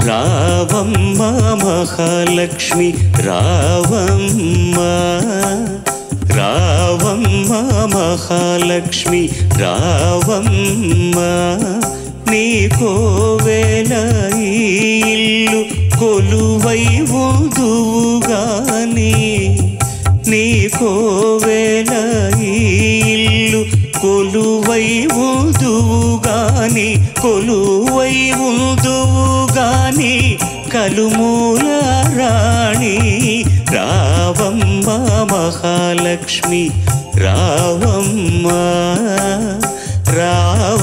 రావమ్మ మహాలక్ష్మి రావమ్మ, రావమ్మ మహాలక్ష్మి రావమ్మ, నీ కోవెల ఇల్లు కొలువై ఉందువుగాని, నీ కోవెల ఇల్లు కొలువై ఉందువుగాని, కొలువై ఉందువుగాని కలుమూల రాణి రావమ్మ మహాలక్ష్మి రావమ్మ, రావమ్మ